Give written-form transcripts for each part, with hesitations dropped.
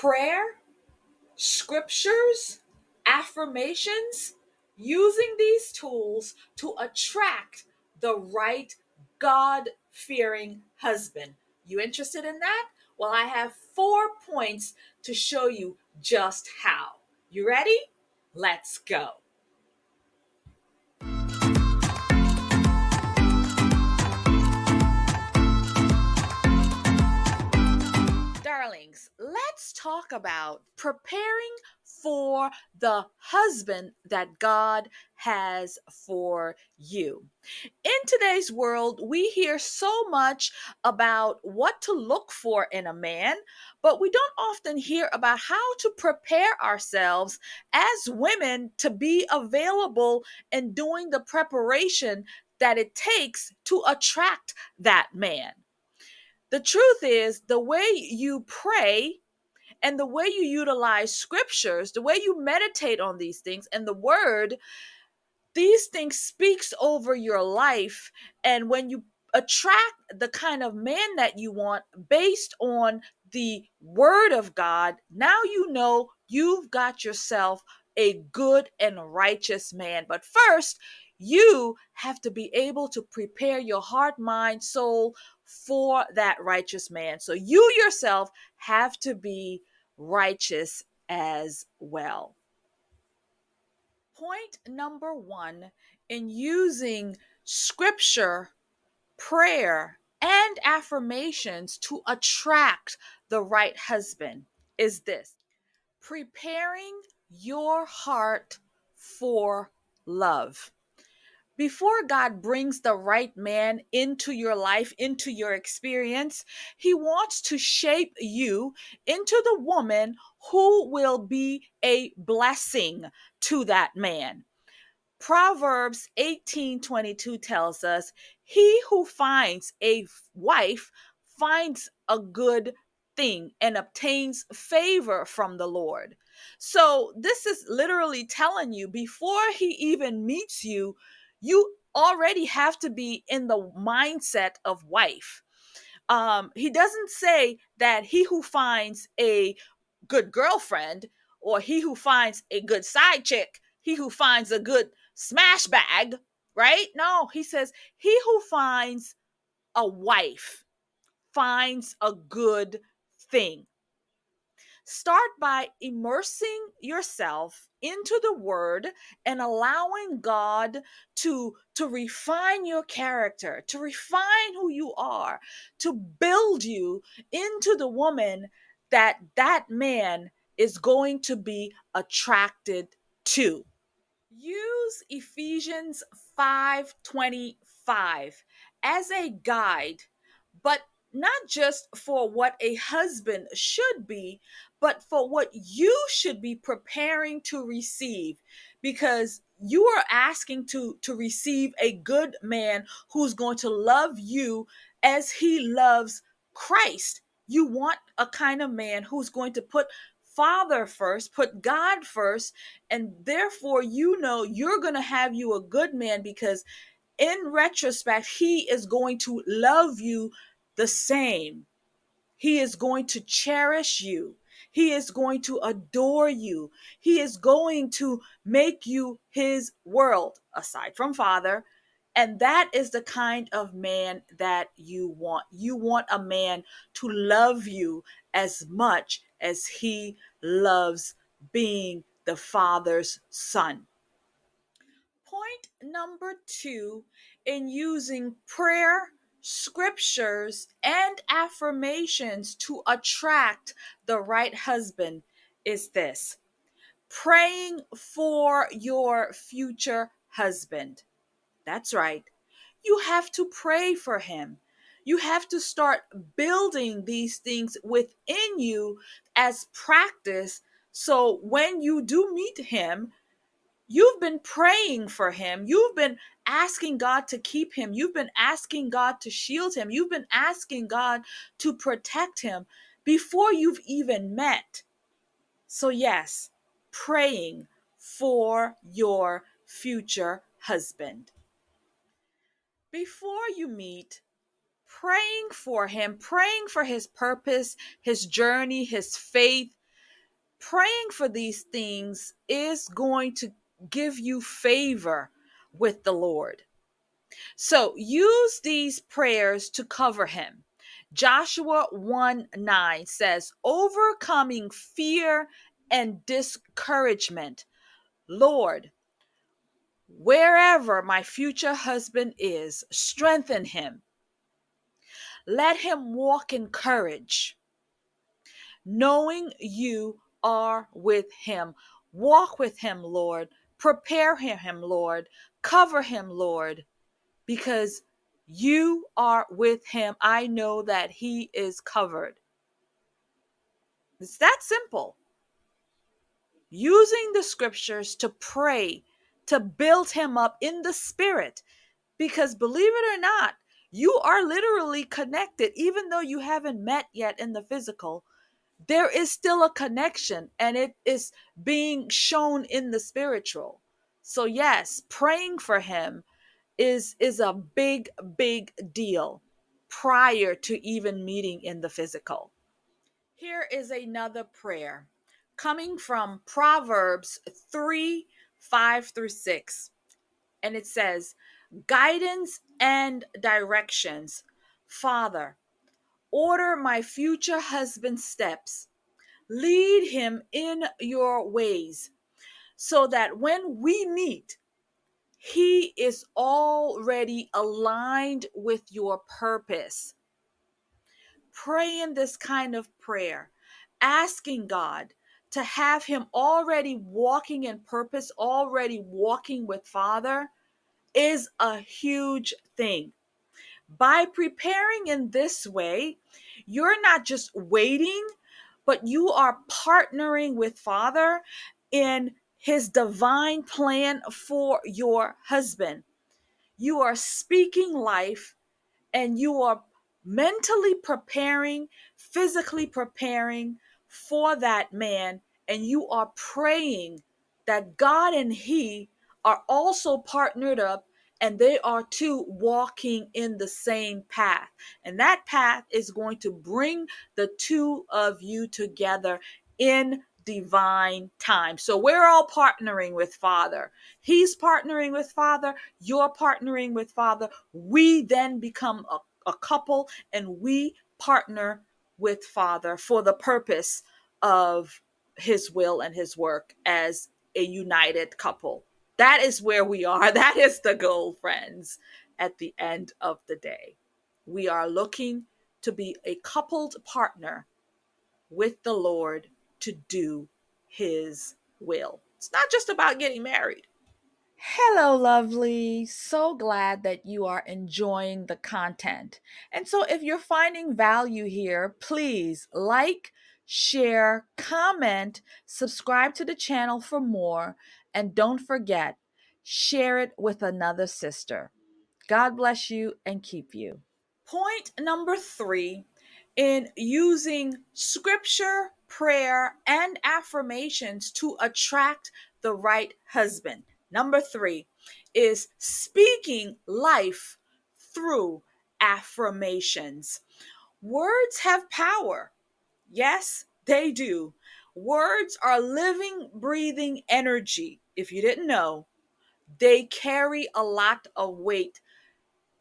prayer, scriptures, affirmations, using these tools to attract the right God fearing husband. You interested in that? Well, I have 4 points to show you just how. You ready? Let's go. Darlings, let's talk about preparing for the husband that God has for you. In today's world, we hear so much about what to look for in a man, but we don't often hear about how to prepare ourselves as women to be available and doing the preparation that it takes to attract that man. The truth is, the way you pray and the way you utilize scriptures, the way you meditate on these things and the word, these things speaks over your life. And when you attract the kind of man that you want based on the word of God, now you know you've got yourself a good and righteous man. But first, you have to be able to prepare your heart, mind, soul for that righteous man. So you yourself have to be righteous as well. Point number one in using scripture, prayer, and affirmations to attract the right husband is this: preparing your heart for love. Before God brings the right man into your life, into your experience, He wants to shape you into the woman who will be a blessing to that man. Proverbs 18:22 tells us, "He who finds a wife finds a good thing and obtains favor from the Lord." So, this is literally telling you before he even meets you, you already have to be in the mindset of wife. He doesn't say that he who finds a good girlfriend or he who finds a good side chick, he who finds a good smash bag, right? No, he says he who finds a wife finds a good thing. Start by immersing yourself into the word and allowing God to refine your character, to refine who you are, to build you into the woman that man is going to be attracted to. Use Ephesians 5:25 as a guide, but not just for what a husband should be, but for what you should be preparing to receive, because you are asking to receive a good man who's going to love you as he loves Christ. You want a kind of man who's going to put Father first, put God first, and therefore you know you're going to have you a good man because in retrospect he is going to love you the same. He is going to cherish you. He is going to adore you. He is going to make you his world, aside from Father. And that is the kind of man that you want. You want a man to love you as much as he loves being the Father's son. Point number two in using prayer, scriptures, and affirmations to attract the right husband is this: praying for your future husband. That's right. You have to pray for him. You have to start building these things within you as practice. So when you do meet him, you've been praying for him. You've been asking God to keep him. You've been asking God to shield him. You've been asking God to protect him before you've even met. So, yes, praying for your future husband. Before you meet, praying for him, praying for his purpose, his journey, his faith, Praying for these things is going to give you favor with the Lord. So use these prayers to cover him. Joshua 1:9 says, overcoming fear and discouragement. Lord, wherever my future husband is, strengthen him. Let him walk in courage, knowing you are with him. Walk with him, Lord. Prepare him, Lord. Cover him, Lord, because you are with him. I know that he is covered. It's that simple. Using the scriptures to pray, to build him up in the spirit, because believe it or not, you are literally connected, even though you haven't met yet in the physical. There is still a connection, and it is being shown in the spiritual. So yes, praying for him is a big deal prior to even meeting in the physical. Here is another prayer coming from Proverbs 3:5-6, and it says, guidance and directions. Father, order my future husband's steps. Lead him in your ways so that when we meet, he is already aligned with your purpose. Pray in this kind of prayer, asking God to have him already walking in purpose, already walking with Father, is a huge thing. By preparing in this way, you're not just waiting, but you are partnering with Father in his divine plan for your husband. You are speaking life, and you are mentally preparing, physically preparing for that man, and you are praying that God and he are also partnered up, and they are two walking in the same path. And that path is going to bring the two of you together in divine time. So we're all partnering with Father. He's partnering with Father. You're partnering with Father. We then become a couple, and we partner with Father for the purpose of his will and his work as a united couple. That is where we are. That is the goal, friends, at the end of the day. We are looking to be a coupled partner with the Lord to do his will. It's not just about getting married. Hello, lovely. So glad that you are enjoying the content. And so, if you're finding value here, please like, share, comment, subscribe to the channel for more, and don't forget, share it with another sister. God bless you and keep you. Point number 3, in using scripture, prayer, and affirmations to attract the right husband. Number 3 is speaking life through affirmations. Words have power. Yes, they do. Words are living, breathing energy. If you didn't know, they carry a lot of weight.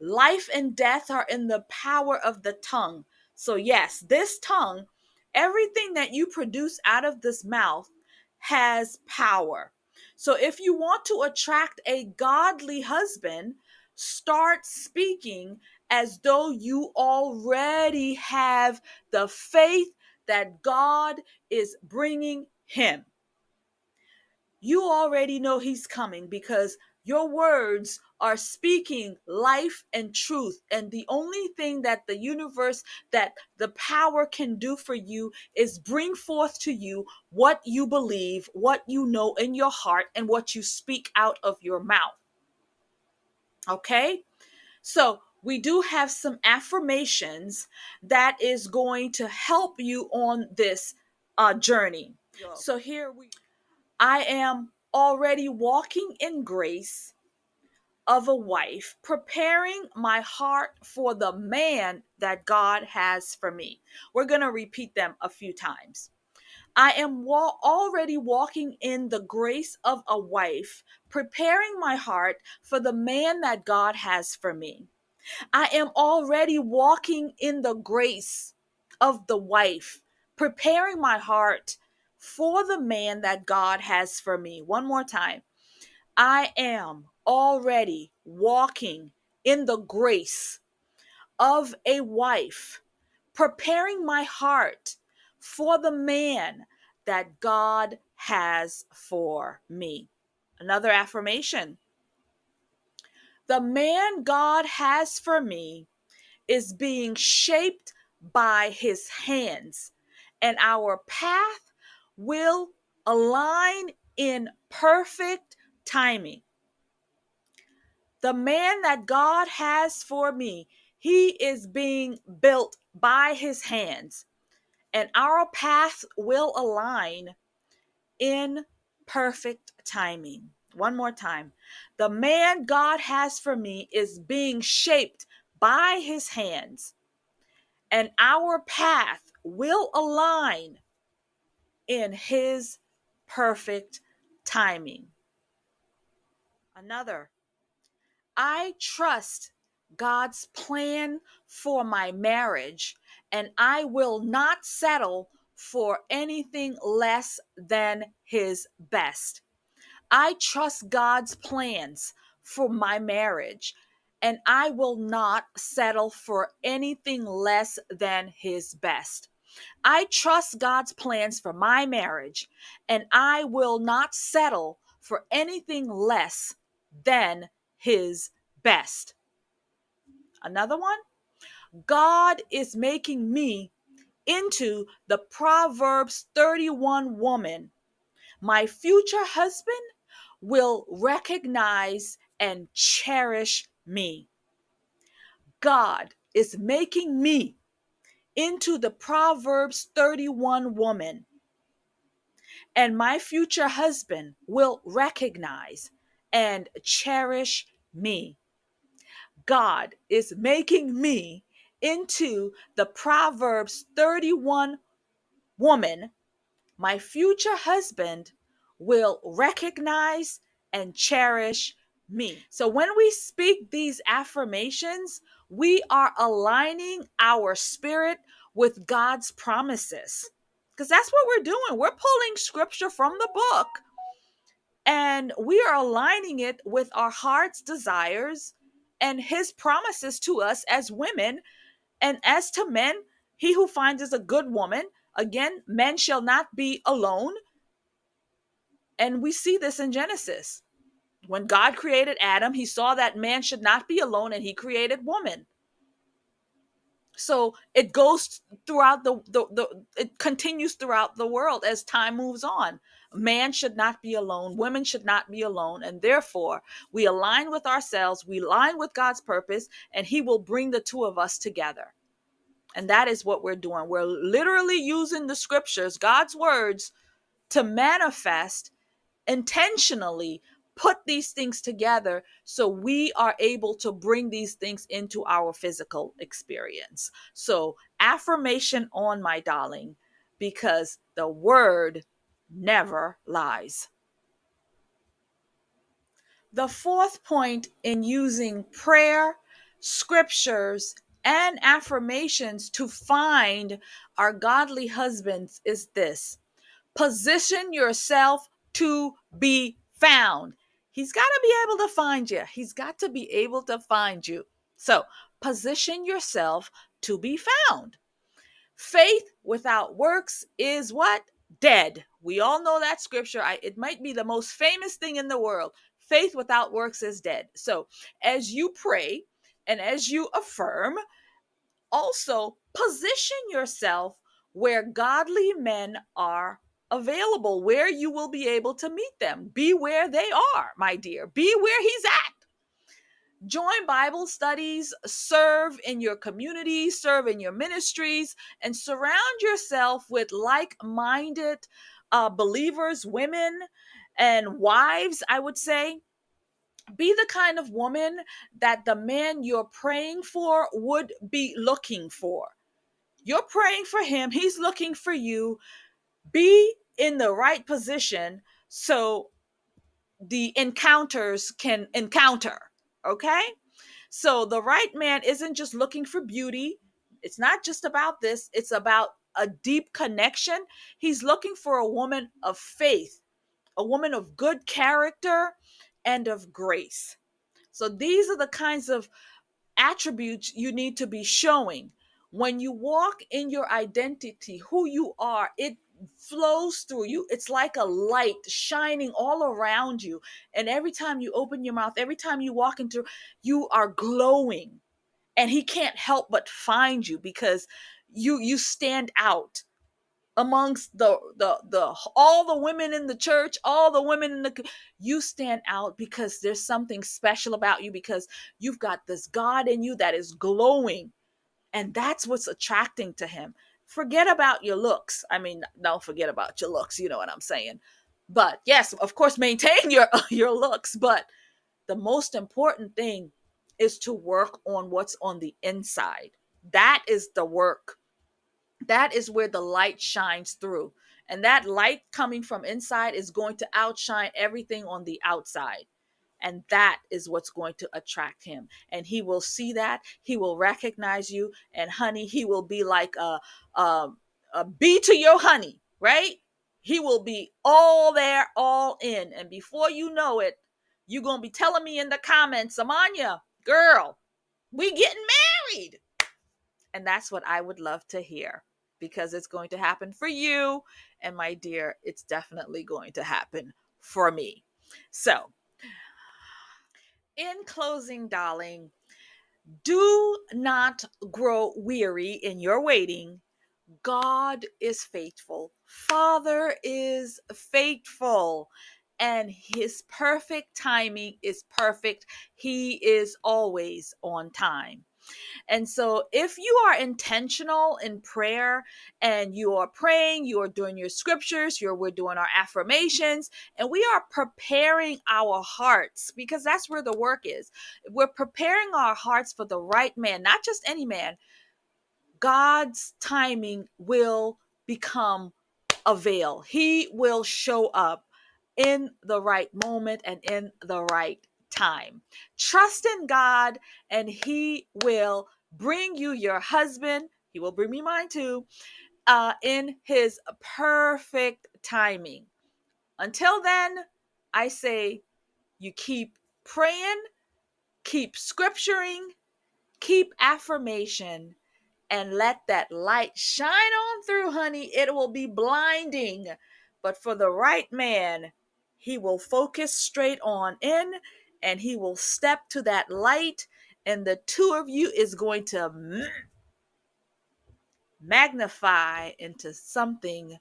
Life and death are in the power of the tongue. So, yes, this tongue, everything that you produce out of this mouth has power. So, if you want to attract a godly husband, start speaking as though you already have the faith that God is bringing him. You already know he's coming because your words are speaking life and truth. And the only thing that the universe, that the power can do for you is bring forth to you what you believe, what you know in your heart, and what you speak out of your mouth. Okay? So we do have some affirmations that is going to help you on this journey. So here we I am already walking in grace of a wife, preparing my heart for the man that God has for me. We're going to repeat them a few times. I am already walking in the grace of a wife, preparing my heart for the man that God has for me. I am already walking in the grace of the wife, preparing my heart for the man that God has for me. One more time. I am already walking in the grace of a wife, preparing my heart for the man that God has for me. Another affirmation. The man God has for me is being shaped by his hands, and our path will align in perfect timing. The man that God has for me, he is being built by his hands, and our path will align in perfect timing. One more time. The man God has for me is being shaped by his hands, and our path will align in his perfect timing. Another, I trust God's plan for my marriage, and I will not settle for anything less than his best. I trust God's plans for my marriage, and I will not settle for anything less than his best. I trust God's plans for my marriage, and I will not settle for anything less than his best. Another one, God is making me into the Proverbs 31 woman. My future husband will recognize and cherish me. God is making me into the Proverbs 31 woman, and my future husband will recognize and cherish me. God is making me into the Proverbs 31 woman. My future husband will recognize and cherish me. So when we speak these affirmations, we are aligning our spirit with God's promises. Because that's what we're doing. We're pulling scripture from the book and we are aligning it with our heart's desires and his promises to us as women. And as to men, he who finds is a good woman. Again, men shall not be alone. And we see this in Genesis. When God created Adam, he saw that man should not be alone and he created woman. So it goes throughout it continues throughout the world as time moves on. Man should not be alone, women should not be alone, and therefore we align with ourselves, we align with God's purpose, and he will bring the two of us together. And that is what we're doing. We're literally using the scriptures, God's words, to manifest intentionally, put these things together so we are able to bring these things into our physical experience. So, affirmation on, my darling, because the word never lies. The fourth point in using prayer, scriptures, and affirmations to find our godly husbands is this: position yourself to be found. He's got to be able to find you. He's got to be able to find you. So, position yourself to be found. Faith without works is what? Dead. We all know that scripture. It might be the most famous thing in the world. Faith without works is dead. So, as you pray and as you affirm, also position yourself where godly men are available, where you will be able to meet them. Be where they are, my dear. Be where he's at. Join Bible studies, serve in your community, serve in your ministries, and surround yourself with like minded believers, women, and wives, I would say. Be the kind of woman that the man you're praying for would be looking for. You're praying for him, he's looking for you. Be in the right position so the encounters can encounter. Okay? So the right man isn't just looking for beauty. It's not just about this, it's about a deep connection. He's looking for a woman of faith, a woman of good character and of grace. So these are the kinds of attributes you need to be showing. When you walk in your identity, who you are, it flows through you. It's like a light shining all around you. And every time you open your mouth, every time you walk into, you are glowing. And he can't help but find you because you stand out amongst the all the women in the church, all the women in the, you stand out because there's something special about you, because you've got this God in you that is glowing, and that's what's attracting to him. Forget about your looks. I mean, don't forget about your looks, you know what I'm saying? But yes, of course, maintain your looks, but the most important thing is to work on what's on the inside. That is the work. That is where the light shines through. And that light coming from inside is going to outshine everything on the outside. And that is what's going to attract him. And he will see that. He will recognize you. And honey, he will be like a bee to your honey, right? He will be all there, all in. And before you know it, you're going to be telling me in the comments, Amanya, girl, we getting married. And that's what I would love to hear, because it's going to happen for you. And my dear, it's definitely going to happen for me. So, in closing, darling, do not grow weary in your waiting. God is faithful. Father is faithful. And his perfect timing is perfect. He is always on time. And so, if you are intentional in prayer and you are praying, you are doing your scriptures, we're doing our affirmations, and we are preparing our hearts, because that's where the work is. We're preparing our hearts for the right man, not just any man. God's timing will become avail. He will show up in the right moment and in the right time. Trust in God, and he will bring you your husband. He will bring me mine too, in his perfect timing. Until then, I say you keep praying, keep scripturing, keep affirmation, and let that light shine on through, honey. It will be blinding. But for the right man, he will focus straight on in, and he will step to that light, and the two of you is going to magnify into something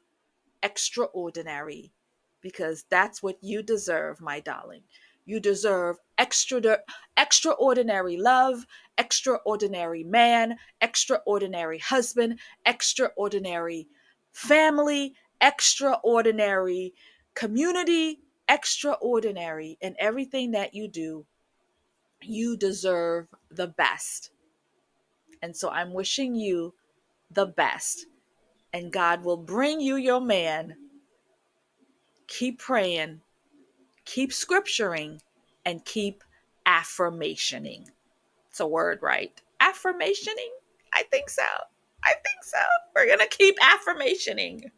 extraordinary, because that's what you deserve, my darling. You deserve extraordinary love, extraordinary man, extraordinary husband, extraordinary family, extraordinary community, extraordinary in everything that you do. You deserve the best. And so I'm wishing you the best. And God will bring you your man. Keep praying, keep scripturing, and keep affirmationing. It's a word, right? Affirmationing? I think so. I think so. We're going to keep affirmationing.